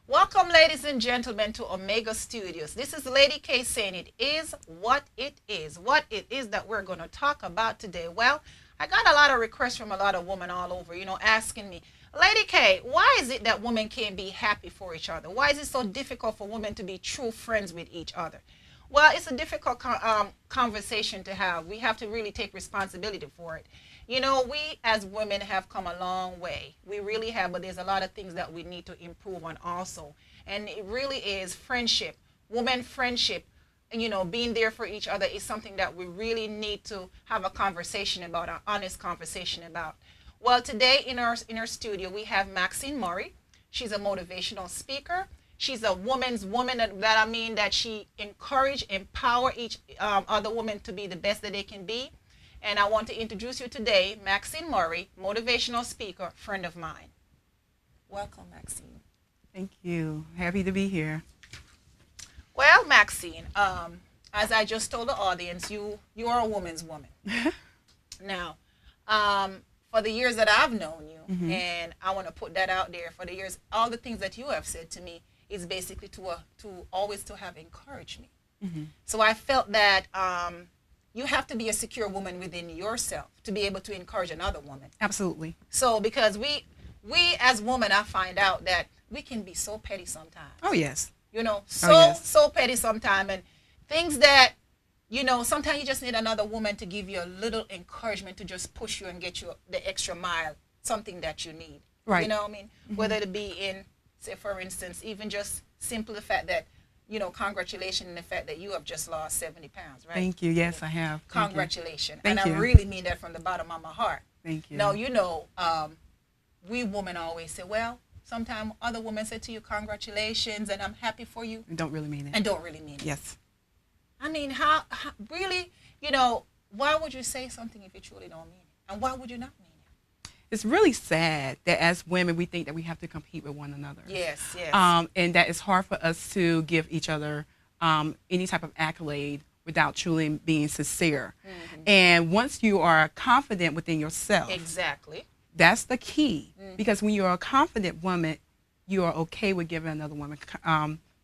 Welcome, ladies and gentlemen, to Omega Studios. This is Lady K saying it is what it is. What it is that we're going to talk about today. Well, I got a lot of requests from a lot of women all over, asking me, Lady K, why is it that women can't be happy for each other? Why is it so difficult for women to be true friends with each other? Well, it's a difficult conversation to have. We have to really take responsibility for it. We as women have come a long way. We really have, but there's a lot of things that we need to improve on also. And it really is friendship, woman friendship, being there for each other is something that we really need to have a conversation about, an honest conversation about. Well, today in our studio, we have Maxine Murray. She's a motivational speaker. She's a woman's woman that I mean that she encourage, empower each other woman to be the best that they can be. And I want to introduce you today, Maxine Murray, motivational speaker, friend of mine. Welcome, Maxine. Thank you. Happy to be here. Well, Maxine, as I just told the audience, you are a woman's woman. Now, for the years that I've known you, and I want to put that out there, for the years, all the things that you have said to me is basically to always to have encouraged me. So I felt that you have to be a secure woman within yourself to be able to encourage another woman. Absolutely. So because we as women, I find out that we can be so petty sometimes. Oh, yes. So petty sometimes, and things that sometimes you just need another woman to give you a little encouragement to just push you and get you the extra mile, something that you need. Right. You know what I mean? Whether it be in, say, for instance, even just simply the fact that, congratulations on the fact that you have just lost 70 pounds, right? Thank you. Yes, I have. Congratulations. Thank and you. I really mean that from the bottom of my heart. Thank you. Now, we women always say, well, sometimes other women say to you, congratulations, and I'm happy for you. And don't really mean it. And don't really mean it. Yes. I mean, how really, why would you say something if you truly don't mean it? And why would you not mean it? It's really sad that as women, we think that we have to compete with one another. Yes, yes. And that it's hard for us to give each other any type of accolade without truly being sincere. And once you are confident within yourself, Exactly. that's the key. Because when you're a confident woman, you are okay with giving another woman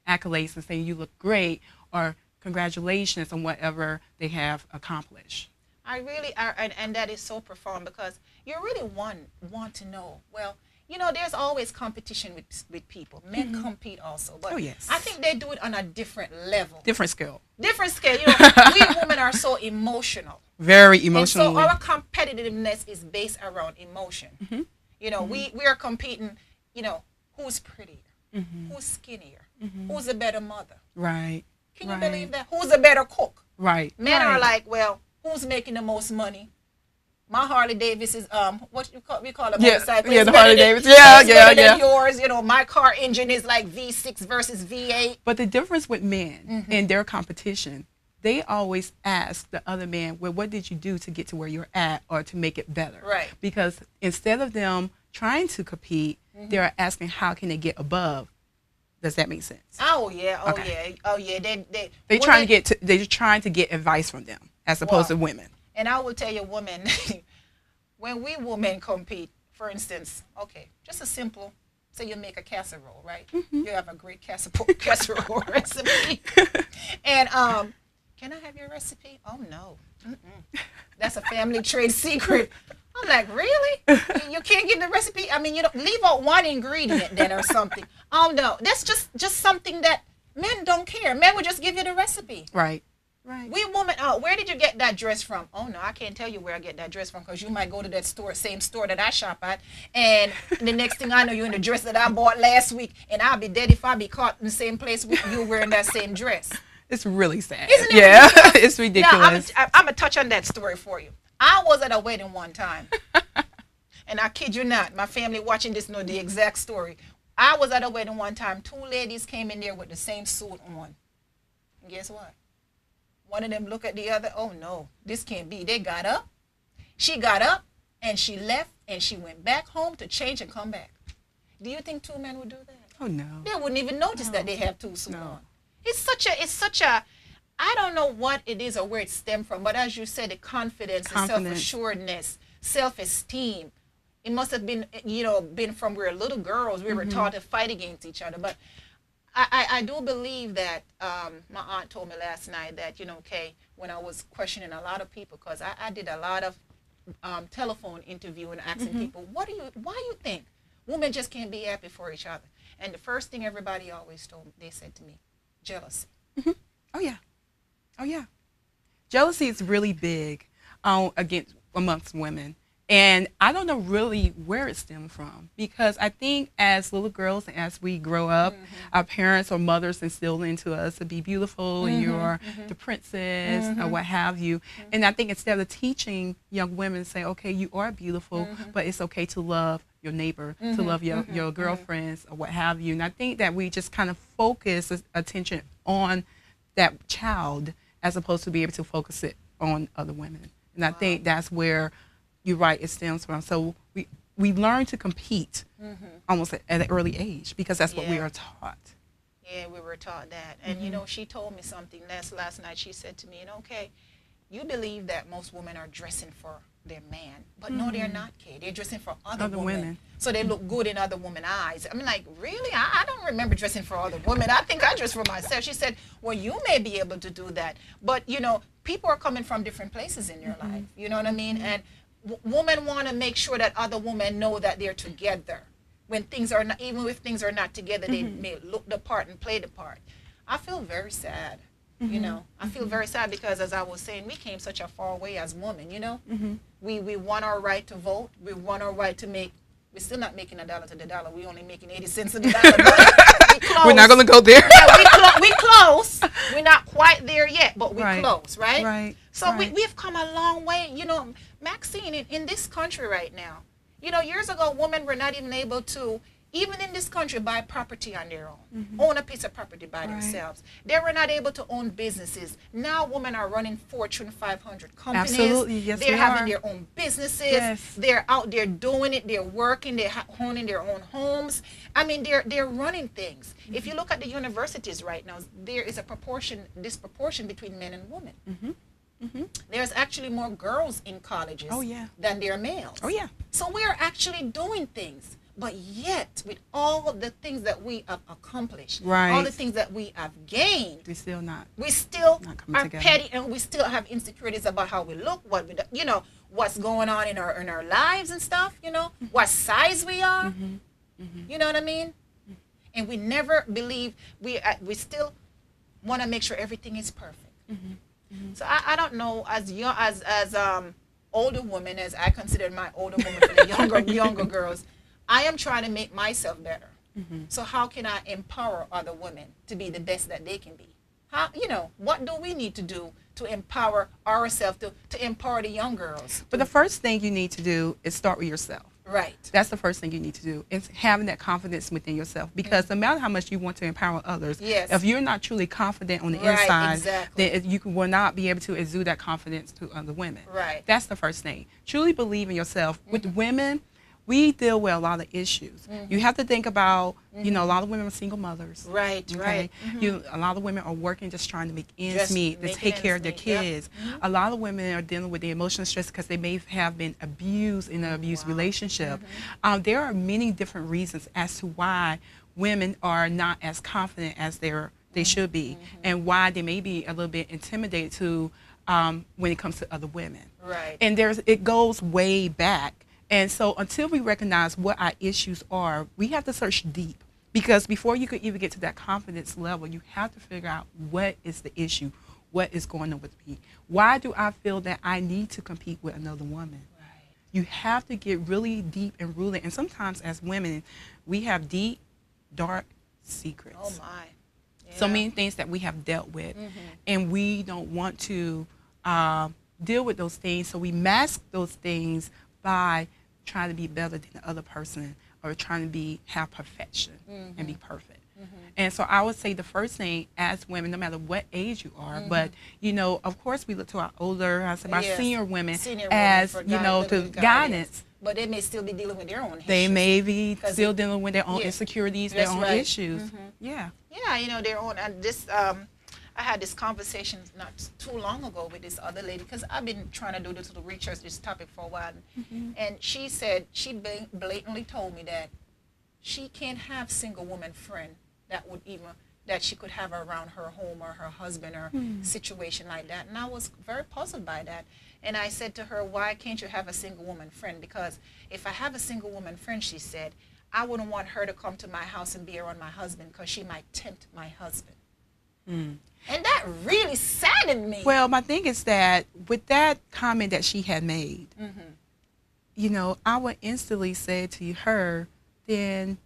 accolades and saying you look great or congratulations on whatever they have accomplished. I really are, and that is so profound because you really want to know. Well, there's always competition with people. Men compete also, but Oh, yes. I think they do it on a different level. Different skill. Different scale. We women are so emotional. Very And so emotionally. our competitiveness is based around emotion. We are competing, who's prettier, who's skinnier, who's a better mother. Right. Can you Right. believe that? Who's a better cook? Right. Men right. are like, well, who's making the most money? My Harley Davidson is we call it Yeah, motorcycle. yeah, It's the better Harley than- Davidson. Yeah, it's yeah, better than yeah. yours. My car engine is like V6 versus V8. But the difference with men in their competition, they always ask the other man, well, what did you do to get to where you're at or to make it better? Right. Because instead of them trying to compete, they're asking how can they get above. Does that make sense? Oh yeah, Okay. yeah. They're trying to get advice from them as opposed Wow. to women. And I will tell you, women, when we women compete, for instance, okay, just a simple, say you make a casserole, right? You have a great casserole recipe. And can I have your recipe? Oh no, that's a family trade secret. I'm like, really? You can't give the recipe? I mean, leave out one ingredient then or something. Oh no, that's just something that men don't care. Men will just give you the recipe. Right. Right. We women, where did you get that dress from? Oh no, I can't tell you where I get that dress from because you might go to that store, same store that I shop at, and the next thing I know, you're in the dress that I bought last week, and I'll be dead if I be caught in the same place with you wearing that same dress. It's really sad. Isn't it Yeah, ridiculous? it's ridiculous. Now, I'm going to touch on that story for you. I was at a wedding one time, and I kid you not, my family watching this know the exact story. I was at a wedding one time. Two ladies came in there with the same suit on. And guess what? One of them looked at the other. Oh, no, this can't be. They got up. She got up, and she left, and she went back home to change and come back. Do you think two men would do that? Oh, no. They wouldn't even notice that they have two suits No. on. It's such a, I don't know what it is or where it stemmed from, but as you said, the confidence, the Confidence. self-assuredness, self-esteem, It must have been, been from we were little girls. We were taught to fight against each other. But I do believe that my aunt told me last night that, Kay, when I was questioning a lot of people, because I did a lot of telephone interview and asking people, why you think women just can't be happy for each other? And the first thing everybody always they said to me, jealousy. Oh, yeah. Oh, yeah. Jealousy is really big amongst women. And I don't know really where it stems from, because I think as little girls and as we grow up, our parents or mothers instill into us to be beautiful and you're the princess or what have you. And I think instead of teaching young women, say, okay, you are beautiful, but it's okay to love your neighbor, to love your girlfriends or what have you. And I think that we just kind of focus attention on that child as opposed to be able to focus it on other women. And I think that's where, you're right, it stems from. So we learn to compete almost at an early age, because that's what we are taught. Yeah, we were taught that. And, she told me something last night. She said to me, okay, you believe that most women are dressing for their man. But no, they're not, Kay. They're dressing for other women. So they look good in other women's eyes. I mean, like, really? I don't remember dressing for other women. I think I dress for myself. She said, well, you may be able to do that. But, people are coming from different places in your life. You know what I mean? And women want to make sure that other women know that they're together. When things are not, even if things are not together, they may look the part and play the part. I feel very sad. I feel very sad because, as I was saying, we came such a far way as women. We want our right to vote. We want our right to make. We're still not making a dollar to the dollar. We're only making 80 cents to the dollar. We're not going to go there. Yeah, we close. We're not quite there yet, but we're close, right? Right. So we've come a long way. Maxine, in this country right now, years ago, women were not even able to, even in this country, buy property on their own, own a piece of property by themselves. They were not able to own businesses. Now women are running Fortune 500 companies. Absolutely, yes, they're having their own businesses. Yes. They're out there doing it. They're working. They're owning their own homes. I mean, they're running things. If you look at the universities right now, there is a disproportion between men and women. There's actually more girls in colleges than there are males. Oh, yeah. So we are actually doing things. But yet, with all the things that we have accomplished, all the things that we have gained, we still are petty, and we still have insecurities about how we look, what's going on in our lives and stuff, what size we are. You know what I mean? And we never believe, we still want to make sure everything is perfect. So I don't know, as older women, as I consider my older women for the younger girls, I am trying to make myself better. So how can I empower other women to be the best that they can be? How, what do we need to do to empower ourselves, to empower the young girls? But the first thing you need to do is start with yourself. Right. That's the first thing you need to do, is having that confidence within yourself. Because no matter how much you want to empower others, if you're not truly confident on the inside, then you will not be able to exude that confidence to other women. Right. That's the first thing. Truly believe in yourself. With women, we deal with a lot of issues. You have to think about, a lot of women are single mothers. Right, right. A lot of women are working, just trying to make ends meet, to take care of their kids. A lot of women are dealing with the emotional stress because they may have been abused in an abused relationship. There are many different reasons as to why women are not as confident as they should be, and why they may be a little bit intimidated to when it comes to other women. Right. And it goes way back. And so until we recognize what our issues are, we have to search deep. Because before you could even get to that confidence level, you have to figure out what is the issue, what is going on with me. Why do I feel that I need to compete with another woman? Right. You have to get really deep and rooted. And sometimes as women, we have deep, dark secrets. Oh, my. Yeah. So many things that we have dealt with. And we don't want to deal with those things. So we mask those things by trying to be better than the other person, or trying to have perfection and be perfect. And so I would say the first thing as women, no matter what age you are, but of course we look to our older, senior women as to guidance. But they may still be dealing with their own issues. They may be still dealing with their own insecurities, their own issues. Yeah, their own. And this, I had this conversation not too long ago with this other lady because I've been trying to do this little research this topic for a while, and she said she blatantly told me that she can't have single woman friend that would even that she could have around her home or her husband or situation like that. And I was very puzzled by that. And I said to her, why can't you have a single woman friend? Because if I have a single woman friend, she said, I wouldn't want her to come to my house and be around my husband because she might tempt my husband. And that really saddened me. Well, my thing is that with that comment that she had made, you know, I would instantly say to her, then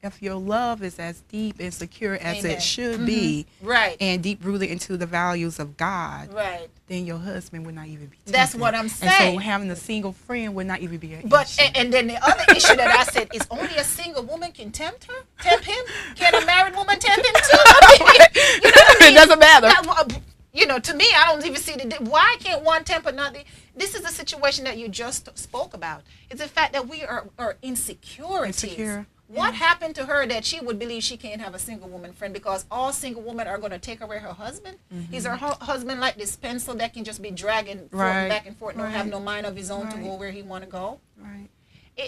if your love is as deep and secure as Amen. it should be, Right. and deep rooted into the values of God, Right. then your husband would not even be tempted. That's what I'm And saying. so having a single friend would not even be an But issue. and then the other issue that I said is only a single woman can tempt her, tempt him. Can a married woman tempt him too? I mean, you know what I mean? It doesn't matter. You know, to me, I don't even see the. Why can't one tempt another? This is the situation that you just spoke about. It's the fact that we are insecurities. Insecure. What happened to her that she would believe she can't have a single woman friend because all single women are going to take away her husband? Is her husband like this pencil that can just be dragging Right. back and forth, don't have Right. no mind of his own to Right. go where he want to go? Right.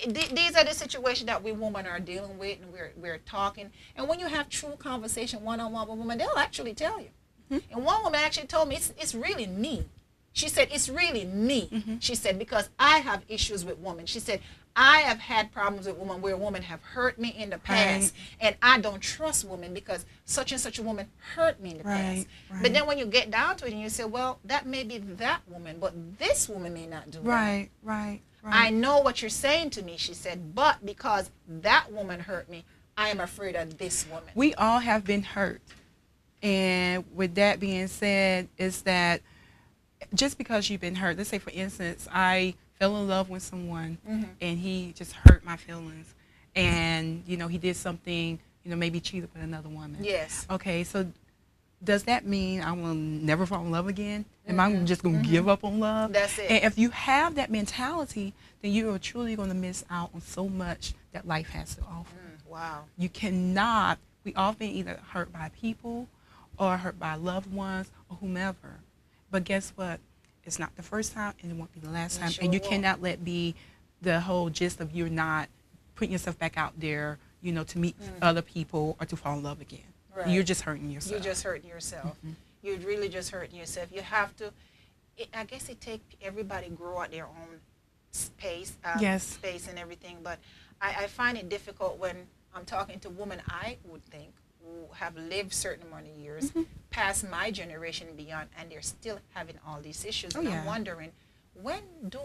These are the situations that we women are dealing with, and we're talking. And when you have true conversation one-on-one with women, they'll actually tell you. And one woman actually told me, it's really me. She said, it's really me. She said, because I have issues with women. She said, I have had problems with women where women have hurt me in the past, and I don't trust women because such and such a woman hurt me in the past. Right. But then when you get down to it and you say, well, that may be that woman, but this woman may not do that. Right. Right. I know what you're saying to me, she said, but because that woman hurt me, I am afraid of this woman. We all have been hurt. And with that being said, is that just because you've been hurt, let's say for instance, I fell in love with someone and he just hurt my feelings. And, you know, he did something, you know, maybe cheated with another woman. Yes. Okay, so does that mean I will never fall in love again? Am I just going to give up on love? That's it. And if you have that mentality, then you are truly going to miss out on so much that life has to offer. Wow. You cannot, we often either hurt by people or hurt by loved ones or whomever. But guess what? It's not the first time and it won't be the last time. Sure And you won't. cannot let be the whole gist of you're not putting yourself back out there, you know, to meet other people or to fall in love again. Right. You're just hurting yourself. You're just hurting yourself. You're really just hurting yourself. You have to, I guess it takes everybody grow at their own space, Yes. space and everything. But I find it difficult when I'm talking to women I would think who have lived certain amount of years past my generation and beyond, and they're still having all these issues. Oh, And yeah. I'm wondering, when do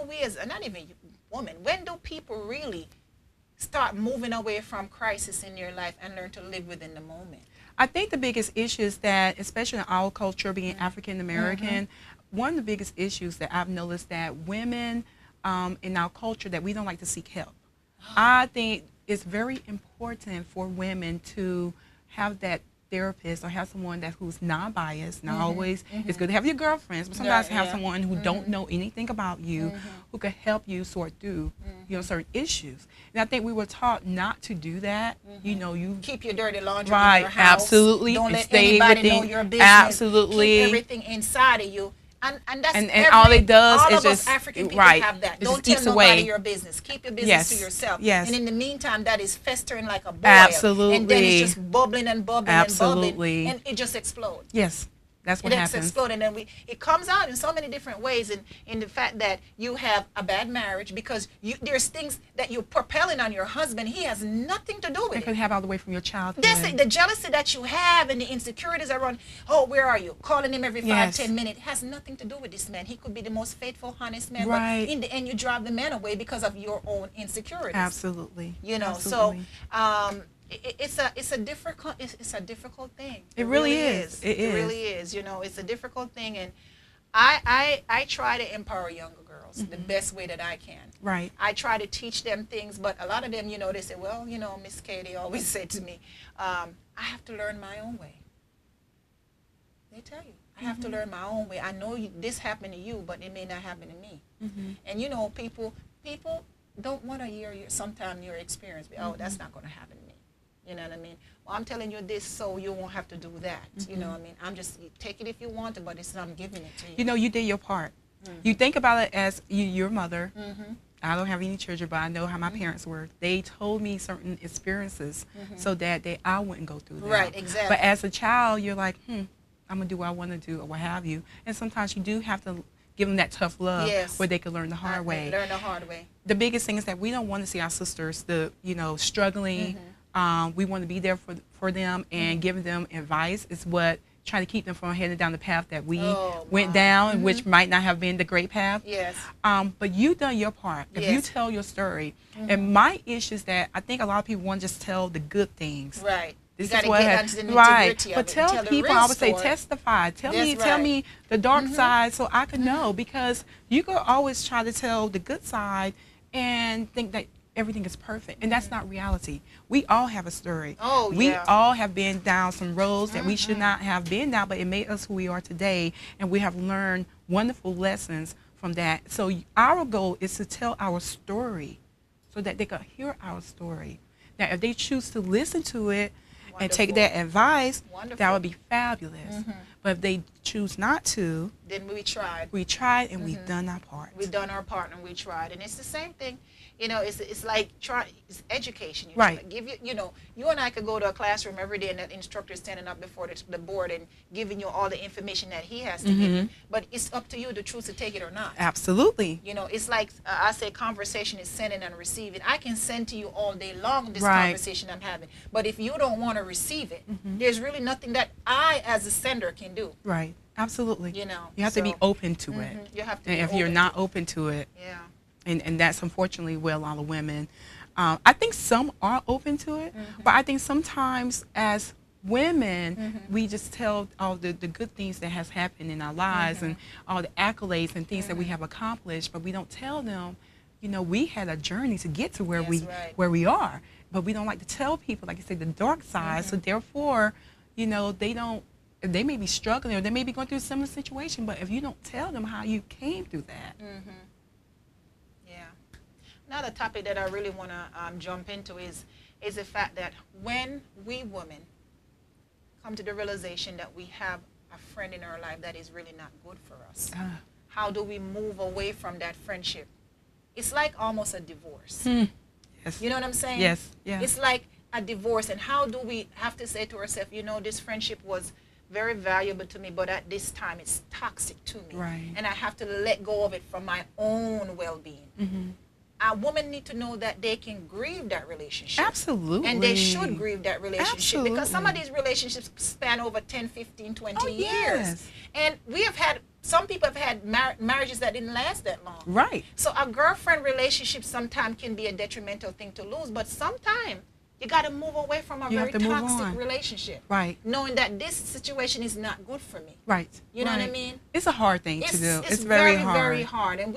we as, not even women, when do people really start moving away from crisis in their life and learn to live within the moment? I think the biggest issue is that, especially in our culture, being African American, one of the biggest issues that I've noticed that women in our culture that we don't like to seek help. I think it's very important for women to have that therapist or have someone who's non-biased. Not always, it's good to have your girlfriends, but sometimes have someone who don't know anything about you, who can help you sort through, you know, certain issues. And I think we were taught not to do that. You know, you Keep your dirty laundry Right, in your house. absolutely. Don't And let stay anybody know within- your business. absolutely. Keep everything inside of you. And that's And all it does all is of us just- African people right, have that. it Don't just tell eats nobody away. your business. Keep your business Yes, to yourself. yes. And in the meantime, that is festering like a boil. Absolutely. And then it's just bubbling and bubbling Absolutely. and bubbling. And it just explodes. yes, that's what It just happens. exploded, and it comes out in so many different ways. In the fact that you have a bad marriage because there's things that you're propelling on your husband. He has nothing to do with It it. could have all the way from your childhood. That's it. The jealousy that you have and the insecurities around, oh, where are you? Calling him every 5-10 minutes has nothing to do with this man. He could be the most faithful, honest man, Right. but in the end, you drive the man away because of your own insecurities. Absolutely. You know, Absolutely. so it's a difficult thing. It really is. It is. really is. You know, it's a difficult thing, and I try to empower younger girls the best way that I can. Right. I try to teach them things, but a lot of them, you know, they say, well, you know, Miss Katie always said to me, I have to learn my own way. They tell you, I have to learn my own way. I know this happened to you, but it may not happen to me. And you know, people don't want to hear sometimes your experience. Oh, that's not going to happen to me. You know what I mean? Well, I'm telling you this so you won't have to do that. You know what I mean? I'm just, take it if you want it, but it's I'm giving it to you. You know, you did your part. You think about it as your mother. I don't have any children, but I know how my parents were. They told me certain experiences so that I wouldn't go through them. Right, exactly. But as a child, you're like, I'm going to do what I want to do or what have you. And sometimes you do have to give them that tough love where they can learn the hard way. Learn the hard way. The biggest thing is that we don't want to see our sisters, struggling. We want to be there for them and giving them advice is what trying to keep them from heading down the path that we went down, which might not have been the great path. Yes. But you've done your part. If you tell your story, and my issue is that I think a lot of people want to just tell the good things. Right. This you is what happened. Right. But tell the people, real I would say, story. testify. Tell me the dark side so I can know, because you could always try to tell the good side and think that everything is perfect, and that's not reality. We all have a story. Oh, yeah. We all have been down some roads that we should not have been down, but it made us who we are today, and we have learned wonderful lessons from that. So our goal is to tell our story so that they can hear our story. Now, if they choose to listen to it and take that advice, that would be fabulous. But if they choose not to, then we tried. We tried, and we've done our part. We've done our part, and we tried. And it's the same thing. You know, it's like it's education. Right. Give you, you and I could go to a classroom every day, and that instructor is standing up before the board and giving you all the information that he has to give you. But it's up to you to choose to take it or not. Absolutely. You know, it's like I say, conversation is sending and receiving. I can send to you all day long this conversation I'm having, but if you don't want to receive it, there's really nothing that I, as a sender, can do. Right. Absolutely. You know, you have to be open to it. You have to. And if you're not open to it, and that's unfortunately where a lot of women, I think some are open to it, but I think sometimes as women, we just tell all the good things that has happened in our lives and all the accolades and things that we have accomplished, but we don't tell them, we had a journey to get to where we are, but we don't like to tell people, like you say, the dark side. So therefore, they may be struggling or they may be going through a similar situation, but if you don't tell them how you came through that. Another topic that I really want to jump into is the fact that when we women come to the realization that we have a friend in our life that is really not good for us, how do we move away from that friendship? It's like almost a divorce. Yes. You know what I'm saying? Yes. Yeah. It's like a divorce, and how do we have to say to ourselves, this friendship was very valuable to me, but at this time it's toxic to me, and I have to let go of it for my own well-being. A woman need to know that they can grieve that relationship. Absolutely. And they should grieve that relationship. Because some of these relationships span over 10, 15, 20 years. Yes. And some people have had marriages that didn't last that long. Right. So a girlfriend relationship sometimes can be a detrimental thing to lose, but sometimes you got to move away from a very toxic relationship. Right. Knowing that this situation is not good for me. Right. You know what I mean? It's a hard thing to do. It's very hard. Very hard. And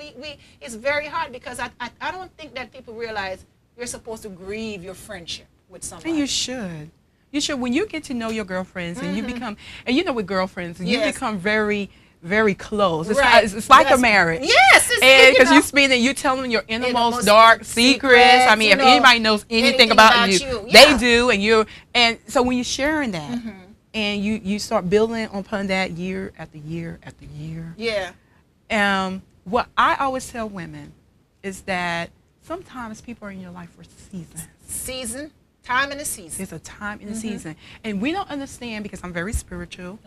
it's very hard because I don't think that people realize you're supposed to grieve your friendship with somebody. And you should. You should. When you get to know your girlfriends and you become, and with girlfriends, you become very, very close. It's like a marriage. Yes. And because you tell them your innermost dark secrets. I mean, if anybody knows anything about you, they do. And so when you're sharing that and you start building upon that year after year after year. Yeah. What I always tell women is that sometimes people are in your life for seasons. Time in the season. There's a time in the season. And we don't understand, because I'm very spiritual,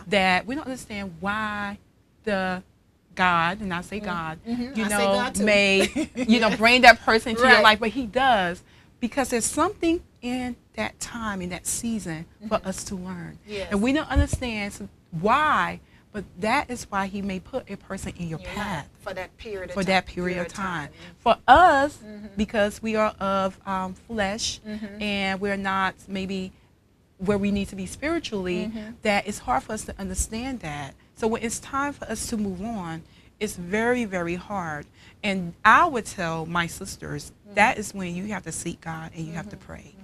that we don't understand why the God, and I say God, may, bring that person into your life, but he does, because there's something in that time, in that season, for us to learn. Yes. And we don't understand why, but that is why he may put a person in your path. For that period of time. For us, because we are of flesh, and we're not maybe where we need to be spiritually, that it's hard for us to understand that. So when it's time for us to move on, it's very, very hard. And I would tell my sisters, that is when you have to seek God and you have to pray.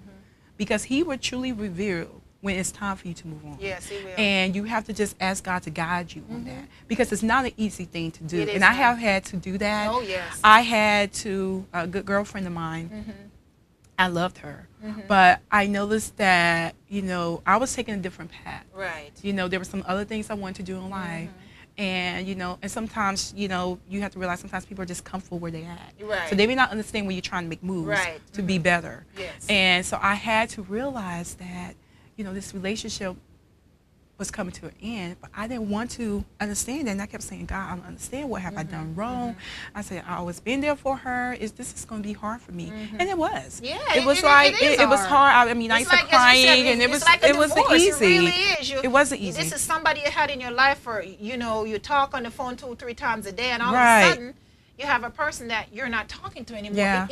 Because he will truly reveal when it's time for you to move on. Yes, he will. And you have to just ask God to guide you on that, because it's not an easy thing to do. And I have had to do that. Oh, yes. I had to, a good girlfriend of mine, I loved her. But I noticed that, you know, I was taking a different path. Right. You know, there were some other things I wanted to do in life. And, you know, and sometimes, you know, you have to realize sometimes people are just comfortable where they're at. Right. So they may not understand when you're trying to make moves to be better. Yes. And so I had to realize that, you know, this relationship was coming to an end, but I didn't want to understand that. And I kept saying, God, I don't understand. What have I done wrong? I said, I always been there for her. This is going to be hard for me? And it was. Yeah, it was like, it was hard. I mean, I used to crying, and it wasn't easy. It really is. It wasn't easy. This is somebody you had in your life for, you know, you talk on the phone 2-3 times a day, and all of a sudden, you have a person that you're not talking to anymore. Yeah.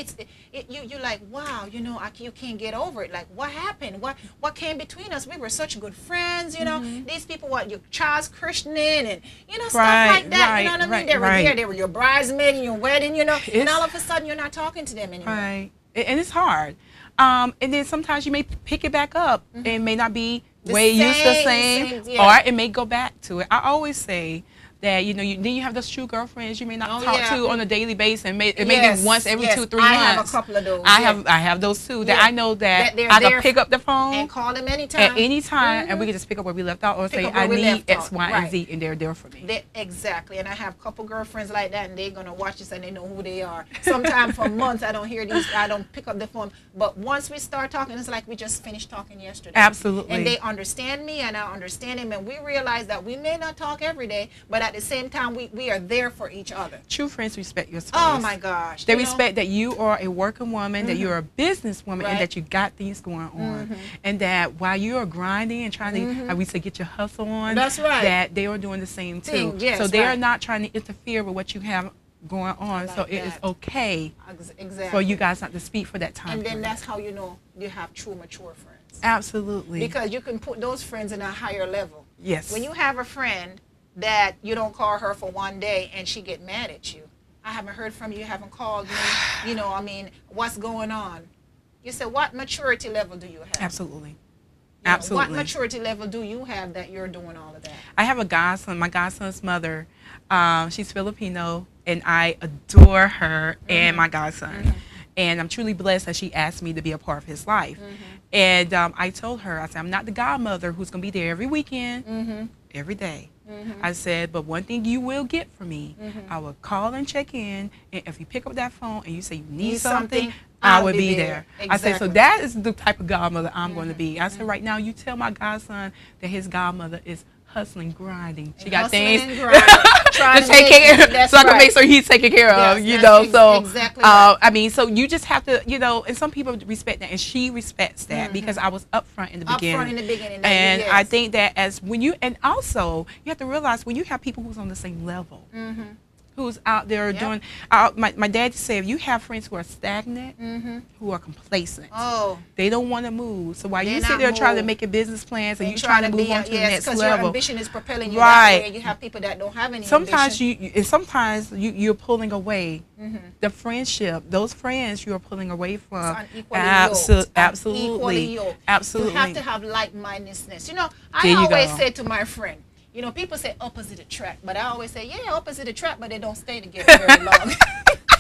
You're like, wow, you know, you can't get over it. Like, what happened? What came between us? We were such good friends, you know. These people, your child's christening and, you know, stuff like that. You know what I mean? They were there. They were your bridesmaid in your wedding, you know. And all of a sudden, you're not talking to them anymore. Right. And it's hard. And then sometimes you may pick it back up. And it may not be the way you used to same, or it may go back to it. I always say that, you know, then you have those true girlfriends you may not talk to on a daily basis, and it may be once every 2-3 months. I have a couple of those. I have those too. That I know that I can pick up the phone and call them anytime. At any time, and we can just pick up where we left out, or say I need X, Y, and Z, and they're there for me. Exactly. And I have a couple girlfriends like that, and they're gonna watch this and they know who they are. Sometimes for months I don't hear these. I don't pick up the phone. But once we start talking, it's like we just finished talking yesterday. Absolutely. And they understand me, and I understand them, and we realize that we may not talk every day, but at the same time we are there for each other. True friends respect your space. Oh my gosh. They respect that you are a working woman, that you're a businesswoman, and that you got things going on. And that while you are grinding and trying to, like we say, get your hustle on, that's right, that they are doing the same too. Yes, so they are not trying to interfere with what you have going on. So it is okay for you guys not to speak for that time. And then that's how you know you have true mature friends. Absolutely. Because you can put those friends in a higher level. Yes. When you have a friend that you don't call her for one day and she get mad at you. I haven't heard from you, haven't called me, you know, I mean, what's going on? You say, what maturity level do you have? Absolutely. What maturity level do you have that you're doing all of that? I have a godson, my godson's mother. She's Filipino, and I adore her and my godson. And I'm truly blessed that she asked me to be a part of his life. And I told her, I said, I'm not the godmother who's going to be there every weekend, every day. I said, but one thing you will get from me, I will call and check in, and if you pick up that phone and you say you need something, I will be there. Exactly. I said, so that is the type of godmother I'm going to be. I said, right now you tell my godson that his godmother is hustling, grinding. She got things to take care of, so I can make sure he's taken care of, you know. So, I mean, so you just have to, you know, and some people respect that, and she respects that because I was upfront in the beginning. And I think that as when you, and also you have to realize when you have people who's on the same level, who's out there doing, my dad said, if you have friends who are stagnant, who are complacent, they don't want to move. So while you sit there trying to make your business plans and you're trying to move on to the next level. Because your ambition is propelling you that way, and you have people that don't have any ambition. Sometimes you're pulling away the friendship. Those friends you are pulling away from. Absolutely. You have to have like-mindedness. You know, I always say to my friend, you know, people say opposite attract, but I always say, yeah, opposite attract, but they don't stay together very long.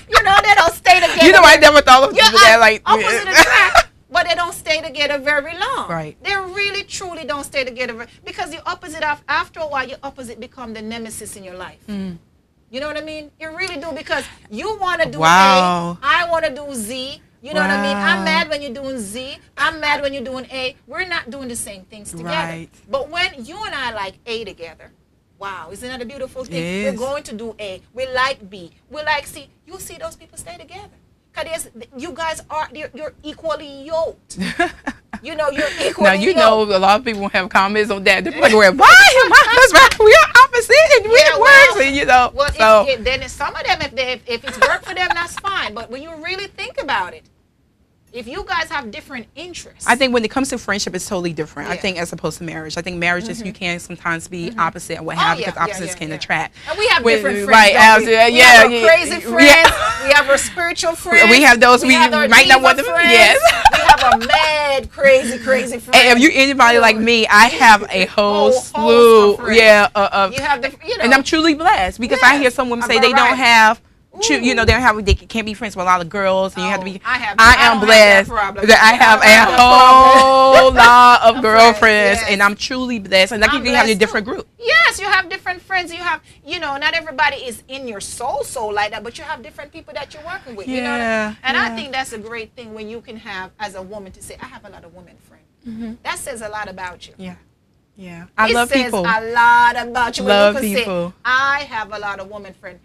You know, they don't stay together. You know, I never thought of that. Like opposite attract, but they don't stay together very long. Right. They really, truly don't stay together because the opposite, after a while, your opposite become the nemesis in your life. You know what I mean? You really do, because you want to do A, I want to do Z. You know what I mean? I'm mad when you're doing Z. I'm mad when you're doing A. We're not doing the same things together. Right. But when you and I like A together, wow, isn't that a beautiful thing? We're going to do A. We like B. We like C. You see those people stay together. Because you guys are, you're equally yoked. You know, you're equally Now, you know, a lot of people have comments on that. They're like, why am I husband? We are opposite and it works. And, you know, well, then some of them, if it's work for them, that's fine. But when you really think about it, if you guys have different interests. I think when it comes to friendship, it's totally different. I think as opposed to marriage. I think marriage is you can sometimes be opposite and what have you, because opposites can attract. And we have different friends. Right, we have our crazy friends. We have our spiritual friends. We have those we might not want them. Yes. We have a mad, crazy friend. And if you're anybody like me, I have a whole slew. You have the, you know. And I'm truly blessed because I hear some women say they don't have You know, they can't be friends with a lot of girls, and you have to be. I am blessed that I have a whole lot of girlfriends, and I'm truly blessed. And like you have a different group. Yes, you have different friends. You have, you know, not everybody is in your soul like that, but you have different people that you're working with. You know what I mean? And I think that's a great thing when you can have, as a woman, to say, I have a lot of women friends. That says a lot about you. Yeah. I love people. It says a lot about you. Love when you can people. Say, I have a lot of women friends.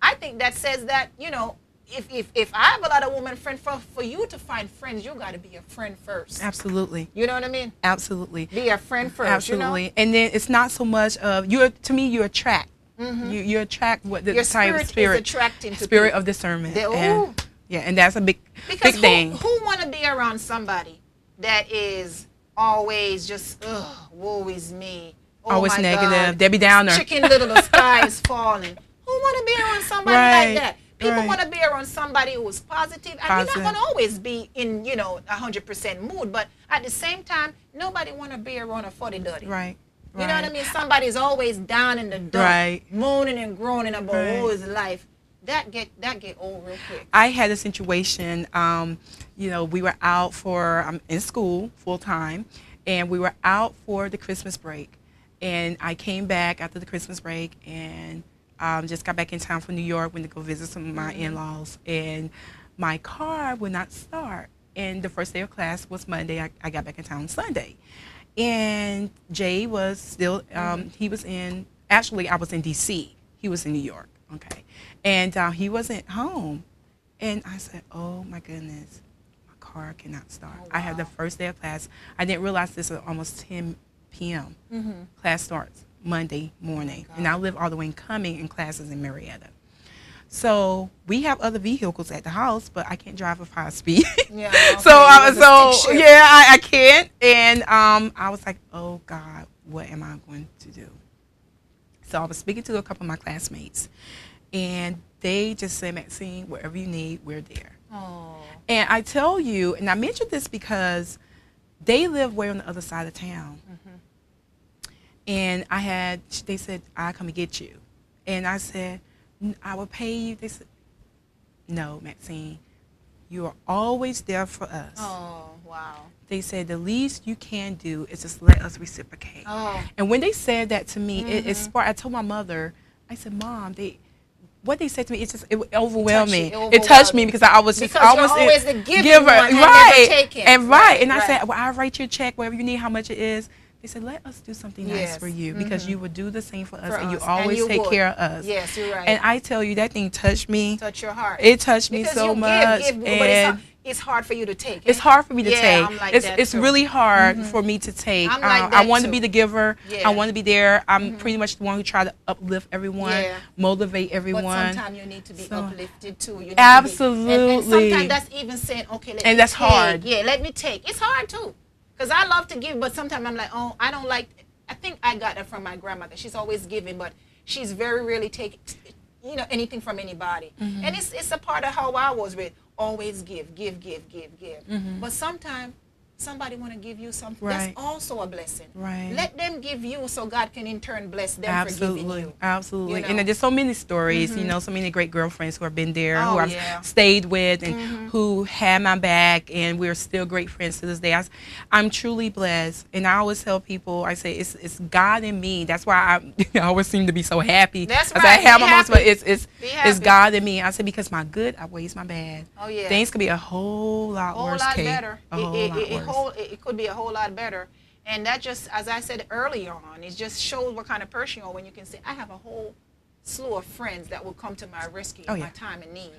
I think that says that, you know, if I have a lot of women friends, for you to find friends, you got to be a friend first. Absolutely. You know what I mean? Absolutely. Be a friend first. Absolutely. You know? And then it's not so much of to me you attract. You attract what the your type of spirit is attracting to spirit people. of discernment. And that's a big thing. Who want to be around somebody that is always just woe is me. Always negative. God. Debbie Downer. Chicken Little, the sky is falling. Who want to be around somebody like that? People want to be around somebody who is positive. And you're not going to always be in, you know, 100% mood. But at the same time, nobody want to be around a fuddy-duddy. Right. You know what I mean? Somebody's always down in the dump, moaning and groaning about his life. That get old real quick. I had a situation, you know, we were out I'm in school full time, and we were out for the Christmas break. And I came back after the Christmas break and just got back in town from New York, went to go visit some of my in-laws, and my car would not start. And the first day of class was Monday. I got back in town Sunday. And Jay was still, he was actually I was in D.C. He was in New York, okay. And he wasn't home. And I said, oh my goodness, my car cannot start. I had the first day of class. I didn't realize this was almost 10 p.m. Class starts Monday morning. And I live all the way in Cumming, and classes in Marietta. So we have other vehicles at the house, but I can't drive with high speed. Yeah. Okay. I can't. And I was like, oh God, what am I going to do? So I was speaking to a couple of my classmates, and they just said, Maxine, wherever you need, we're there. Oh. And I tell you, and I mentioned this because they live way on the other side of town. And they said, I'll come and get you. And I said, I will pay you. They said, no, Maxine, you are always there for us. Oh, wow. They said, the least you can do is just let us reciprocate. Oh. And when they said that to me, it sparked. I told my mother, I said, Mom, what they said to me, it overwhelmed me. It touched me because I was just always the giver, right? And I said, well, I'll write you a check, whatever you need, how much it is. They said, let us do something nice for you because you would do the same for us, and you always take care of us. Yes, you're right. And I tell you, that thing touched me. Touch your heart. It touched me so much. But it's hard for you to take. It's hard for me to take. I'm like it's really hard for me to take. I'm like that I want to be the giver. Yeah. I want to be there. I'm pretty much the one who try to uplift everyone, motivate everyone. But sometimes you need to be uplifted too. You need absolutely. And sometimes that's even saying, okay, and that's hard. Yeah, let me take. It's hard too, because I love to give, but sometimes I'm like, oh, I don't like. I think I got that from my grandmother. She's always giving, but she's very rarely taking, you know, anything from anybody. And it's a part of how I was with always give. But sometimes somebody want to give you something. That's also a blessing. Right. Let them give you so God can in turn bless them for giving you. Absolutely. You know? And there's so many stories, you know, so many great girlfriends who have been there, who I've stayed with, and who had my back, and we're still great friends to this day. I'm truly blessed. And I always tell people, I say, it's God in me. That's why I always seem to be so happy. That's right. I have my moments, but it's God in me. I say, because my good outweighs my bad. Oh, yeah. Things could be a whole lot worse. Better. A whole lot worse. It could be a whole lot better. And that just, as I said earlier on, it just shows what kind of person you are when you can say, I have a whole slew of friends that will come to my rescue in my time of need.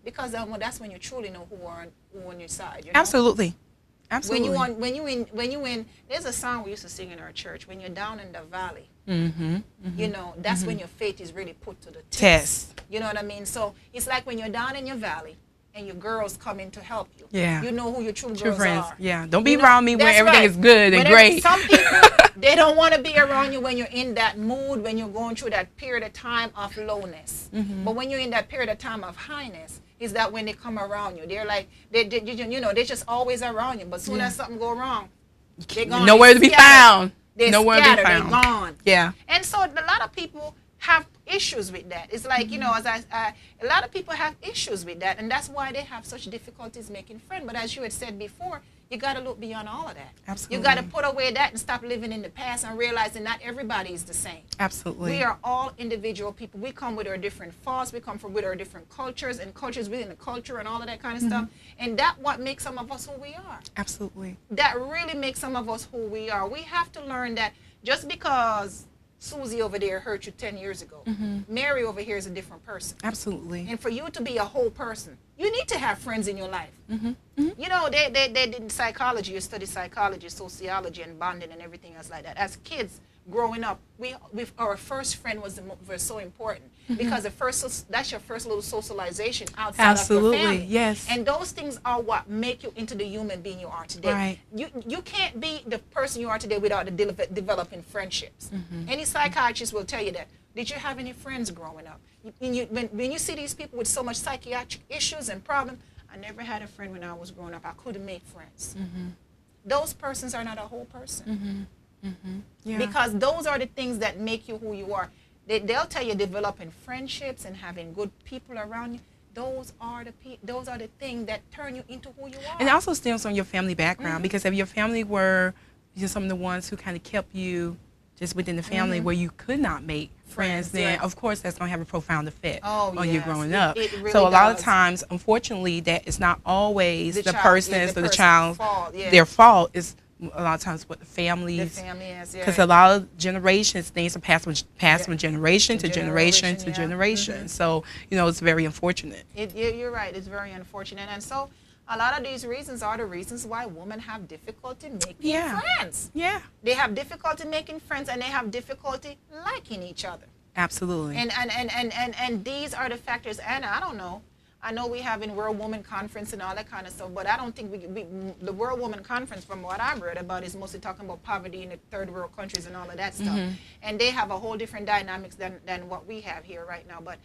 Because that's when you truly know who are on your side. You know? Absolutely. When you in, there's a song we used to sing in our church, when you're down in the valley, you know, that's when your faith is really put to the test. You know what I mean? So it's like when you're down in your valley, and your girls come in to help you. Yeah. You know who your true girls friends are. Yeah. Don't be around me when everything is good and great. Some people, they don't want to be around you when you're in that mood, when you're going through that period of time of lowness. But when you're in that period of time of highness, is that when they come around you. They're like, they're just always around you. But soon as something go wrong, they're gone. Nowhere to be found. They're nowhere scattered. To be found. They're gone. Yeah. And so a lot of people have issues with that. It's like, you know, as a lot of people have issues with that, and that's why they have such difficulties making friends. But as you had said before, you got to look beyond all of that. Absolutely. You got to put away that and stop living in the past and realizing not everybody is the same. Absolutely. We are all individual people. We come with our different faults. We come from with our different cultures and cultures within the culture and all of that kind of stuff. And that what makes some of us who we are. Absolutely. That really makes some of us who we are. We have to learn that just because Susie over there hurt you 10 years ago, Mary over here is a different person. Absolutely. And for you to be a whole person, you need to have friends in your life. You know, they did psychology, you study psychology, sociology, and bonding and everything else like that. As kids growing up, our first friend was so important because that's your first little socialization outside of your family. Yes. And those things are what make you into the human being you are today. Right. You can't be the person you are today without developing friendships. Any psychiatrist will tell you that. Did you have any friends growing up? When you see these people with so much psychiatric issues and problems, I never had a friend when I was growing up. I couldn't make friends. Those persons are not a whole person. Yeah. Because those are the things that make you who you are. They'll tell you developing friendships and having good people around you. Those are the things that turn you into who you are. And it also stems from your family background, because if your family were just some of the ones who kind of kept you just within the family where you could not make friends, then right. of course that's going to have a profound effect on you yes. growing up. It really so a lot of does. times, unfortunately, that is not always the child- person's or the child's fault. Yeah. their fault. Is a lot of times what the families, The family is, yeah. because a lot of generations, things are passed from generation to generation to yeah. generation. So, you know, it's very unfortunate. You're right. It's very unfortunate. And so a lot of these reasons are the reasons why women have difficulty making friends. Yeah, They have difficulty making friends, and they have difficulty liking each other. absolutely. And these are the factors. And I don't know. I know we have in World Women Conference and all that kind of stuff, but I don't think the World Women Conference, from what I've read about, is mostly talking about poverty in the third world countries and all of that stuff. And they have a whole different dynamics than what we have here right now. But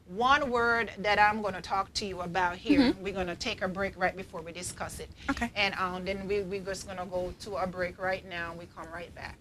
one word that I'm going to talk to you about here, we're going to take a break right before we discuss it. Okay. And then we're just going to go to a break right now, and we come right back.